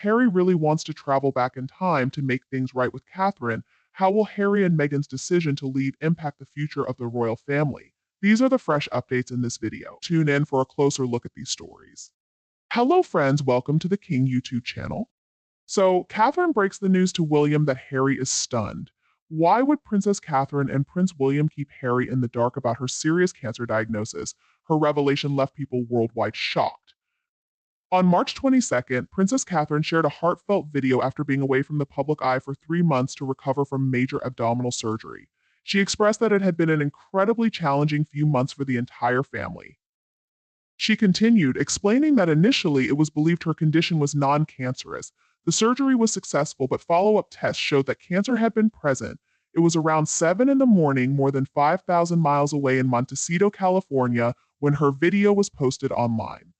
Harry really wants to travel back in time to make things right with Catherine. How will Harry and Meghan's decision to leave impact the future of the royal family? These are the fresh updates in this video. Tune in for a closer look at these stories. Hello friends, welcome to the King YouTube channel. So, Catherine breaks the news to William that Harry is stunned. Why would Princess Catherine and Prince William keep Harry in the dark about her serious cancer diagnosis? Her revelation left people worldwide shocked. On March 22nd, Princess Catherine shared a heartfelt video after being away from the public eye for 3 months to recover from major abdominal surgery. She expressed that it had been an incredibly challenging few months for the entire family. She continued, explaining that initially it was believed her condition was non-cancerous. The surgery was successful, but follow-up tests showed that cancer had been present. It was around 7 in the morning, more than 5,000 miles away in Montecito, California, when her video was posted online.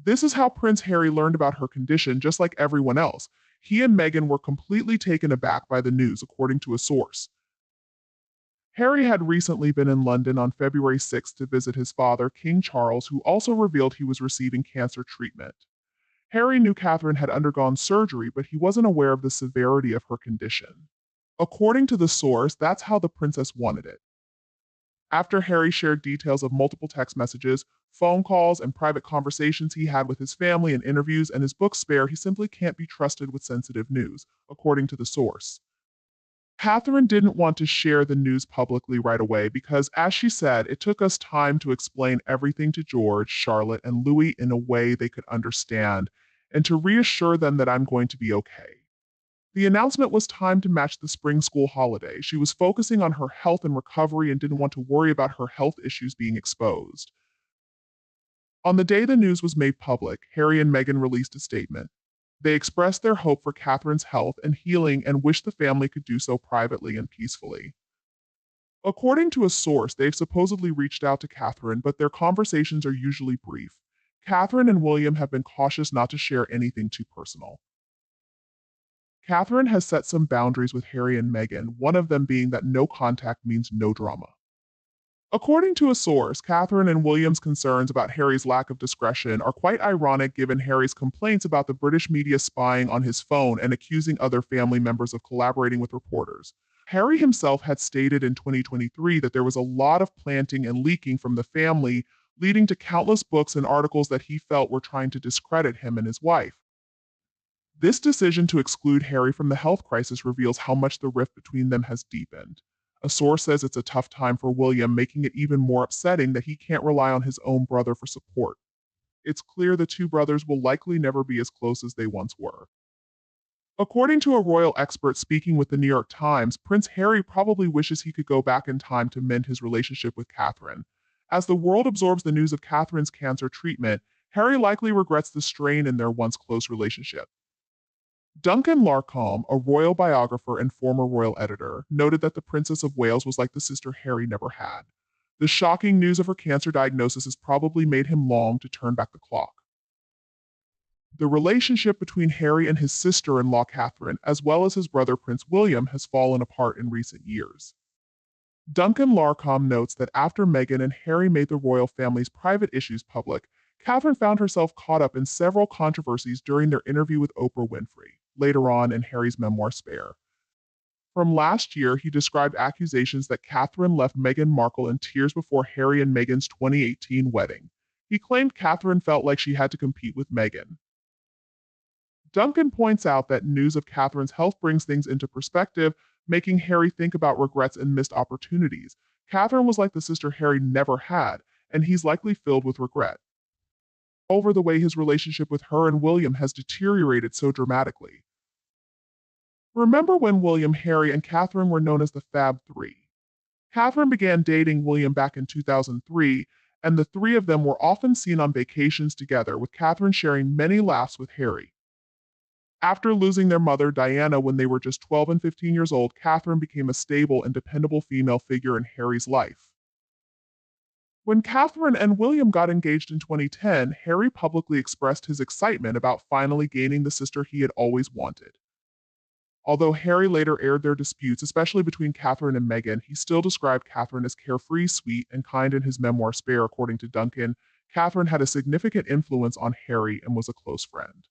This is how Prince Harry learned about her condition, just like everyone else. He and Meghan were completely taken aback by the news, according to a source. Harry had recently been in London on February 6 to visit his father, King Charles, who also revealed he was receiving cancer treatment. Harry knew Catherine had undergone surgery, but he wasn't aware of the severity of her condition. According to the source, that's how the princess wanted it. After Harry shared details of multiple text messages, phone calls, and private conversations he had with his family and interviews and his book Spare, he simply can't be trusted with sensitive news, according to the source. Catherine didn't want to share the news publicly right away because, as she said, it took us time to explain everything to George, Charlotte, and Louis in a way they could understand, and to reassure them that I'm going to be okay. The announcement was timed to match the spring school holiday. She was focusing on her health and recovery and didn't want to worry about her health issues being exposed. On the day the news was made public, Harry and Meghan released a statement. They expressed their hope for Catherine's health and healing and wished the family could do so privately and peacefully. According to a source, they've supposedly reached out to Catherine, but their conversations are usually brief. Catherine and William have been cautious not to share anything too personal. Catherine has set some boundaries with Harry and Meghan, one of them being that no contact means no drama. According to a source, Catherine and William's concerns about Harry's lack of discretion are quite ironic given Harry's complaints about the British media spying on his phone and accusing other family members of collaborating with reporters. Harry himself had stated in 2023 that there was a lot of planting and leaking from the family, leading to countless books and articles that he felt were trying to discredit him and his wife. This decision to exclude Harry from the health crisis reveals how much the rift between them has deepened. A source says it's a tough time for William, making it even more upsetting that he can't rely on his own brother for support. It's clear the two brothers will likely never be as close as they once were. According to a royal expert speaking with the New York Times, Prince Harry probably wishes he could go back in time to mend his relationship with Catherine. As the world absorbs the news of Catherine's cancer treatment, Harry likely regrets the strain in their once close relationship. Duncan Larcombe, a royal biographer and former royal editor, noted that the Princess of Wales was like the sister Harry never had. The shocking news of her cancer diagnosis has probably made him long to turn back the clock. The relationship between Harry and his sister-in-law Catherine, as well as his brother Prince William, has fallen apart in recent years. Duncan Larcombe notes that after Meghan and Harry made the royal family's private issues public, Catherine found herself caught up in several controversies during their interview with Oprah Winfrey, later on in Harry's memoir Spare. From last year, he described accusations that Catherine left Meghan Markle in tears before Harry and Meghan's 2018 wedding. He claimed Catherine felt like she had to compete with Meghan. Duncan points out that news of Catherine's health brings things into perspective, making Harry think about regrets and missed opportunities. Catherine was like the sister Harry never had, and he's likely filled with regret over the way his relationship with her and William has deteriorated so dramatically. Remember when William, Harry, and Catherine were known as the Fab Three? Catherine began dating William back in 2003, and the three of them were often seen on vacations together, with Catherine sharing many laughs with Harry. After losing their mother, Diana, when they were just 12 and 15 years old, Catherine became a stable and dependable female figure in Harry's life. When Catherine and William got engaged in 2010, Harry publicly expressed his excitement about finally gaining the sister he had always wanted. Although Harry later aired their disputes, especially between Catherine and Meghan, he still described Catherine as carefree, sweet, and kind in his memoir Spare. According to Duncan, Catherine had a significant influence on Harry and was a close friend.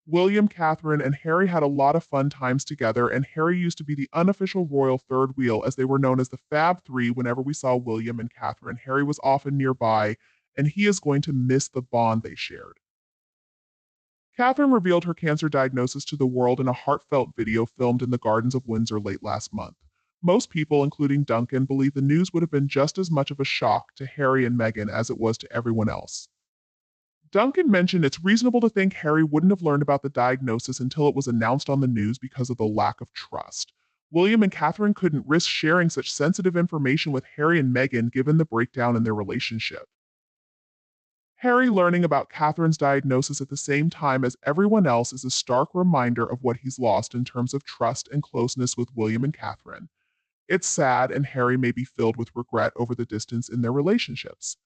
William, Catherine, and Harry had a lot of fun times together, and Harry used to be the unofficial royal third wheel, as they were known as the Fab Three whenever we saw William and Catherine. Harry was often nearby, and he is going to miss the bond they shared. Catherine revealed her cancer diagnosis to the world in a heartfelt video filmed in the gardens of Windsor late last month. Most people, including Duncan, believe the news would have been just as much of a shock to Harry and Meghan as it was to everyone else. Duncan mentioned it's reasonable to think Harry wouldn't have learned about the diagnosis until it was announced on the news because of the lack of trust. William and Catherine couldn't risk sharing such sensitive information with Harry and Meghan given the breakdown in their relationship. Harry learning about Catherine's diagnosis at the same time as everyone else is a stark reminder of what he's lost in terms of trust and closeness with William and Catherine. It's sad, and Harry may be filled with regret over the distance in their relationships.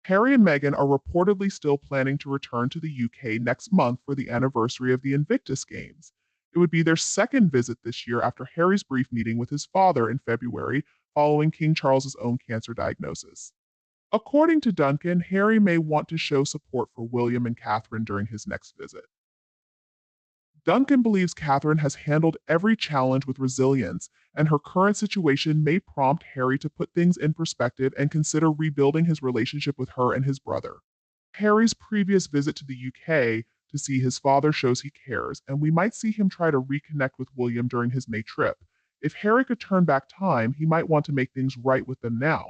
Harry and Meghan are reportedly still planning to return to the UK next month for the anniversary of the Invictus Games. It would be their second visit this year after Harry's brief meeting with his father in February following King Charles's own cancer diagnosis. According to Duncan, Harry may want to show support for William and Catherine during his next visit. Duncan believes Catherine has handled every challenge with resilience, and her current situation may prompt Harry to put things in perspective and consider rebuilding his relationship with her and his brother. Harry's previous visit to the UK to see his father shows he cares, and we might see him try to reconnect with William during his May trip. If Harry could turn back time, he might want to make things right with them now.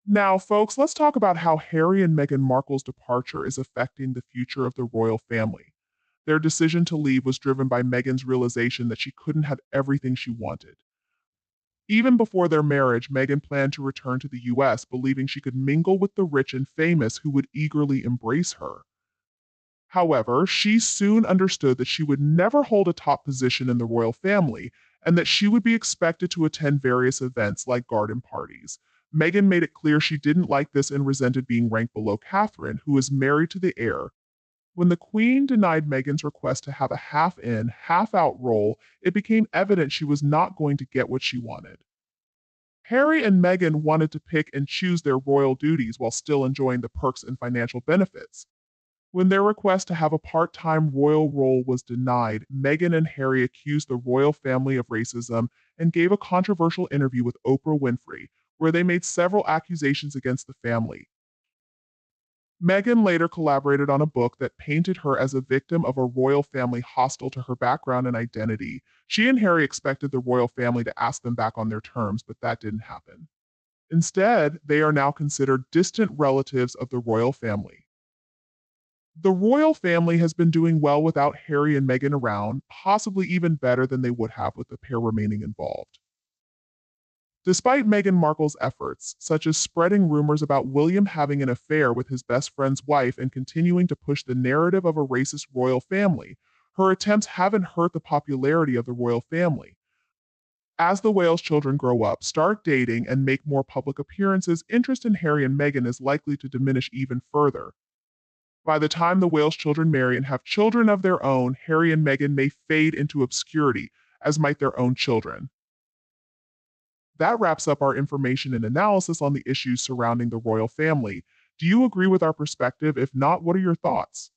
Now, folks, let's talk about how Harry and Meghan Markle's departure is affecting the future of the royal family. Their decision to leave was driven by Meghan's realization that she couldn't have everything she wanted. Even before their marriage, Meghan planned to return to the US, believing she could mingle with the rich and famous who would eagerly embrace her. However, she soon understood that she would never hold a top position in the royal family, and that she would be expected to attend various events like garden parties. Meghan made it clear she didn't like this and resented being ranked below Catherine, who is married to the heir. When the Queen denied Meghan's request to have a half in, half out role, it became evident she was not going to get what she wanted. Harry and Meghan wanted to pick and choose their royal duties while still enjoying the perks and financial benefits. When their request to have a part time royal role was denied, Meghan and Harry accused the royal family of racism and gave a controversial interview with Oprah Winfrey, where they made several accusations against the family. Meghan later collaborated on a book that painted her as a victim of a royal family hostile to her background and identity. She and Harry expected the royal family to ask them back on their terms, but that didn't happen. Instead, they are now considered distant relatives of the royal family. The royal family has been doing well without Harry and Meghan around, possibly even better than they would have with the pair remaining involved. Despite Meghan Markle's efforts, such as spreading rumors about William having an affair with his best friend's wife and continuing to push the narrative of a racist royal family, her attempts haven't hurt the popularity of the royal family. As the Wales children grow up, start dating, and make more public appearances, interest in Harry and Meghan is likely to diminish even further. By the time the Wales children marry and have children of their own, Harry and Meghan may fade into obscurity, as might their own children. That wraps up our information and analysis on the issues surrounding the royal family. Do you agree with our perspective? If not, what are your thoughts?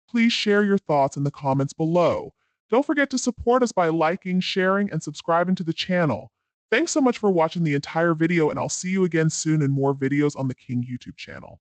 Please share your thoughts in the comments below. Don't forget to support us by liking, sharing, and subscribing to the channel. Thanks so much for watching the entire video, and I'll see you again soon in more videos on the King YouTube channel.